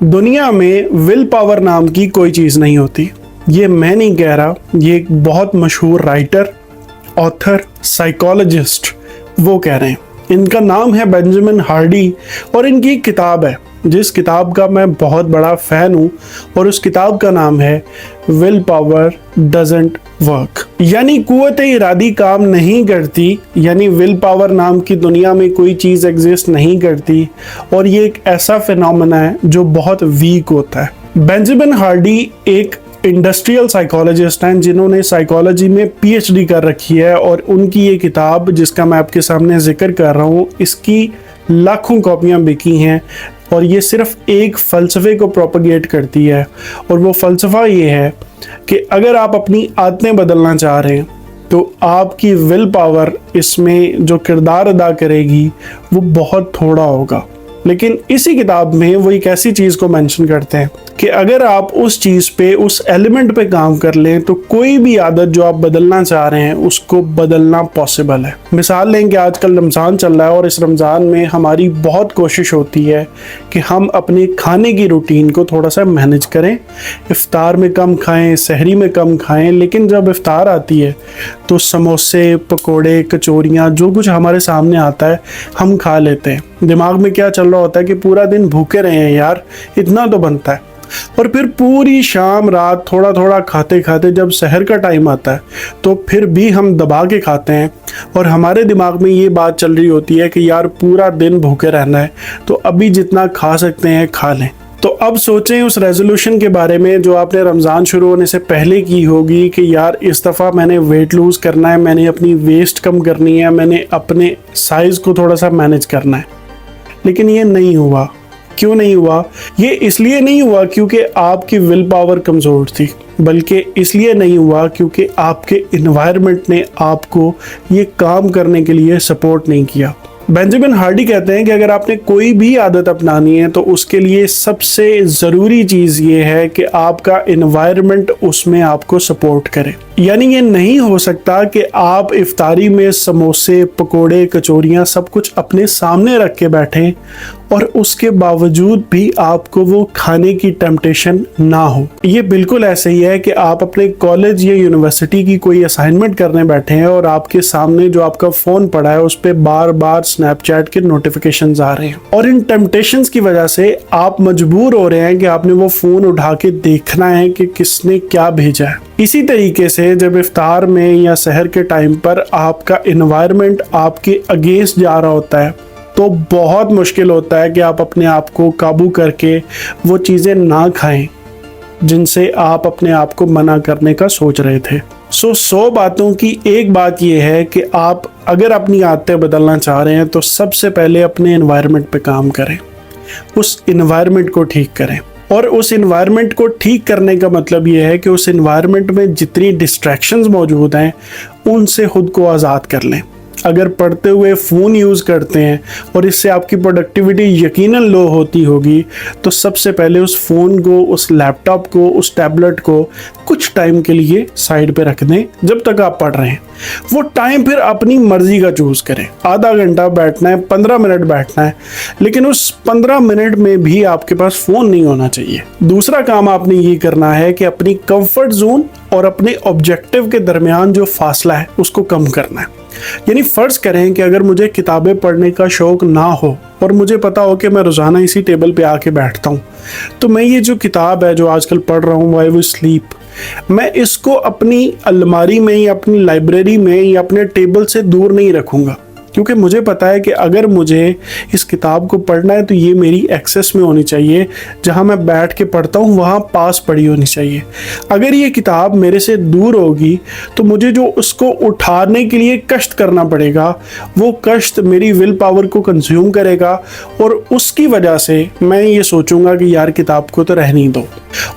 दुनिया में will power नाम की कोई चीज़ नहीं होती। ये मैं नहीं कह रहा, ये एक बहुत मशहूर राइटर, ऑथर, साइकोलॉजिस्ट वो कह रहे हैं। इनका नाम है बेंजामिन हार्डी और इनकी एक किताब है जिस किताब का मैं बहुत बड़ा फ़ैन हूँ और उस किताब का नाम है विल पावर डजंट वर्क, यानी कुव्वत इरादी काम नहीं करती, यानी विल पावर नाम की दुनिया में कोई चीज़ एग्जिस्ट नहीं करती और ये एक ऐसा फिनोमेना है जो बहुत वीक होता है। बेंजामिन हार्डी एक इंडस्ट्रियल साइकोलॉजिस्ट हैं जिन्होंने साइकोलॉजी में पीएचडी कर रखी है और उनकी ये किताब जिसका मैं आपके सामने जिक्र कर रहा हूँ, इसकी लाखों कॉपियाँ बिकी हैं और ये सिर्फ एक फ़लसफ़े को प्रोपगेट करती है और वो फ़लसफ़ा ये है कि अगर आप अपनी आदतें बदलना चाह रहे हैं तो आपकी विल पावर इसमें जो किरदार अदा करेगी वो बहुत थोड़ा होगा। लेकिन इसी किताब में वो एक ऐसी चीज़ को मेंशन करते हैं कि अगर आप उस चीज़ पे, उस एलिमेंट पे काम कर लें तो कोई भी आदत जो आप बदलना चाह रहे हैं उसको बदलना पॉसिबल है। मिसाल लें कि आजकल रमज़ान चल रहा है और इस रमज़ान में हमारी बहुत कोशिश होती है कि हम अपने खाने की रूटीन को थोड़ा सा मैनेज करें, इफ्तार में कम खाएं, सहरी में कम खाएं, लेकिन जब इफ्तार आती है तो समोसे, पकोड़े, कचौरियाँ जो कुछ हमारे सामने आता है हम खा लेते हैं। दिमाग में क्या चल रहा होता है कि पूरा दिन भूखे रहे हैं यार, इतना तो बनता है। और फिर पूरी शाम रात थोड़ा थोड़ा खाते खाते जब सहर का टाइम आता है तो फिर भी हम दबा के खाते हैं और हमारे दिमाग में ये बात चल रही होती है कि यार पूरा दिन भूखे रहना है तो अभी जितना खा सकते हैं खा लें। तो अब सोचें उस रेजोल्यूशन के बारे में जो आपने रमज़ान शुरू होने से पहले की होगी कि यार इस दफ़ा मैंने वेट लूज़ करना है, मैंने अपनी वेस्ट कम करनी है, मैंने अपने साइज़ को थोड़ा सा मैनेज करना है। लेकिन ये नहीं हुआ। क्यों नहीं हुआ? ये इसलिए नहीं हुआ क्योंकि आपकी विल पावर कमज़ोर थी, बल्कि इसलिए नहीं हुआ क्योंकि आपके इन्वायरमेंट ने आपको ये काम करने के लिए सपोर्ट नहीं किया। बेंजामिन हार्डी कहते हैं कि अगर आपने कोई भी आदत अपनानी है तो उसके लिए सबसे ज़रूरी चीज़ ये है कि आपका इन्वायरमेंट उसमें आपको सपोर्ट करे। यानी ये नहीं हो सकता कि आप इफ्तारी में समोसे, पकोड़े, कचौरियाँ सब कुछ अपने सामने रख के बैठें और उसके बावजूद भी आपको वो खाने की टेम्पटेशन ना हो। ये बिल्कुल ऐसे ही है कि आप अपने कॉलेज या यूनिवर्सिटी की कोई असाइनमेंट करने बैठे हैं और आपके सामने जो आपका फ़ोन पड़ा है उस पर बार बार स्नैपचैट के नोटिफिकेशंस आ रहे हैं और इन टेम्पटेशंस की वजह से आप मजबूर हो रहे हैं कि आपने वो फ़ोन उठा के देखना है कि किसने क्या भेजा है। इसी तरीके से जब इफ्तार में या सहर के टाइम पर आपका इन्वायरमेंट आपके अगेंस्ट जा रहा होता है तो बहुत मुश्किल होता है कि आप अपने आप को काबू करके वो चीज़ें ना खाएं जिनसे आप अपने आप को मना करने का सोच रहे थे। 100 बातों की एक बात यह है कि आप अगर अपनी आदतें बदलना चाह रहे हैं तो सबसे पहले अपने इन्वायरमेंट पे काम करें, उस इन्वायरमेंट को ठीक करें। और उस इन्वायरमेंट को ठीक करने का मतलब ये है कि उस इन्वायरमेंट में जितनी डिस्ट्रैक्शंस मौजूद हैं उनसे खुद को आज़ाद कर लें। अगर पढ़ते हुए फ़ोन यूज़ करते हैं और इससे आपकी प्रोडक्टिविटी यकीनन लो होती होगी तो सबसे पहले उस फ़ोन को, उस लैपटॉप को, उस टैबलेट को कुछ टाइम के लिए साइड पे रख दें जब तक आप पढ़ रहे हैं। वो टाइम फिर अपनी मर्ज़ी का चूज़ करें, आधा घंटा बैठना है, 15 मिनट बैठना है, लेकिन उस 15 मिनट में भी आपके पास फ़ोन नहीं होना चाहिए। दूसरा काम आपने ये करना है कि अपनी कंफर्ट जोन और अपने ऑब्जेक्टिव के दरमियान जो फासला है उसको कम करना है। यानी फ़र्ज करें कि अगर मुझे किताबें पढ़ने का शौक़ ना हो और मुझे पता हो कि मैं रोज़ाना इसी टेबल पे आके बैठता हूँ तो मैं ये जो किताब है जो आजकल पढ़ रहा हूँ व्हाई वी स्लीप, मैं इसको अपनी अलमारी में या अपनी लाइब्रेरी में या अपने टेबल से दूर नहीं रखूँगा क्योंकि मुझे पता है कि अगर मुझे इस किताब को पढ़ना है तो ये मेरी एक्सेस में होनी चाहिए, जहाँ मैं बैठ के पढ़ता हूँ वहाँ पास पड़ी होनी चाहिए। अगर ये किताब मेरे से दूर होगी तो मुझे जो उसको उठाने के लिए कष्ट करना पड़ेगा वो कष्ट मेरी विल पावर को कंज्यूम करेगा और उसकी वजह से मैं ये सोचूंगा कि यार किताब को तो रहने दो।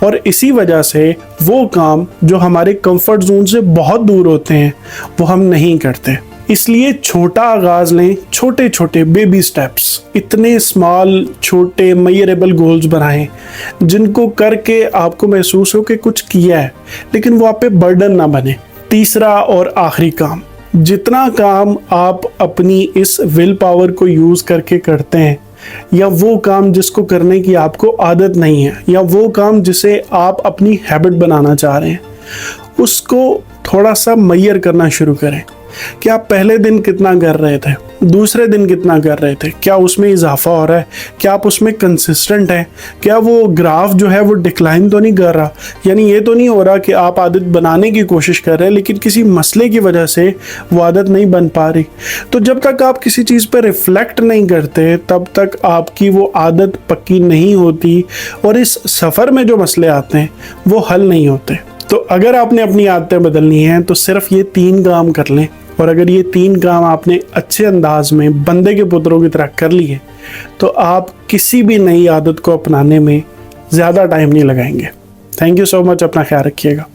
और इसी वजह से वो काम जो हमारे कंफर्ट जोन से बहुत दूर होते हैं वो हम नहीं करते। इसलिए छोटा आगाज़ लें, छोटे छोटे बेबी स्टेप्स, इतने स्मॉल छोटे मेजरेबल गोल्स बनाएं जिनको करके आपको महसूस हो कि कुछ किया है लेकिन वो आप पे बर्डन ना बने। तीसरा और आखिरी काम, जितना काम आप अपनी इस विल पावर को यूज़ करके करते हैं या वो काम जिसको करने की आपको आदत नहीं है, या वो काम जिसे आप अपनी हैबिट बनाना चाह रहे हैं, उसको थोड़ा सा मैयर करना शुरू करें कि आप पहले दिन कितना कर रहे थे, दूसरे दिन कितना कर रहे थे, क्या उसमें इजाफा हो रहा है, क्या आप उसमें कंसिस्टेंट हैं, क्या वो ग्राफ जो है वो डिक्लाइन तो नहीं कर रहा। यानी ये तो नहीं हो रहा कि आप आदत बनाने की कोशिश कर रहे हैं लेकिन किसी मसले की वजह से वो आदत नहीं बन पा रही। तो जब तक आप किसी चीज़ पर रिफ्लेक्ट नहीं करते तब तक आपकी वो आदत पक्की नहीं होती और इस सफ़र में जो मसले आते हैं वो हल नहीं होते। तो अगर आपने अपनी आदतें बदलनी हैं तो सिर्फ ये 3 काम कर लें, और अगर ये 3 काम आपने अच्छे अंदाज में बंदे के पुत्रों की तरह कर लिए तो आप किसी भी नई आदत को अपनाने में ज़्यादा टाइम नहीं लगाएंगे। थैंक यू सो मच, अपना ख्याल रखिएगा।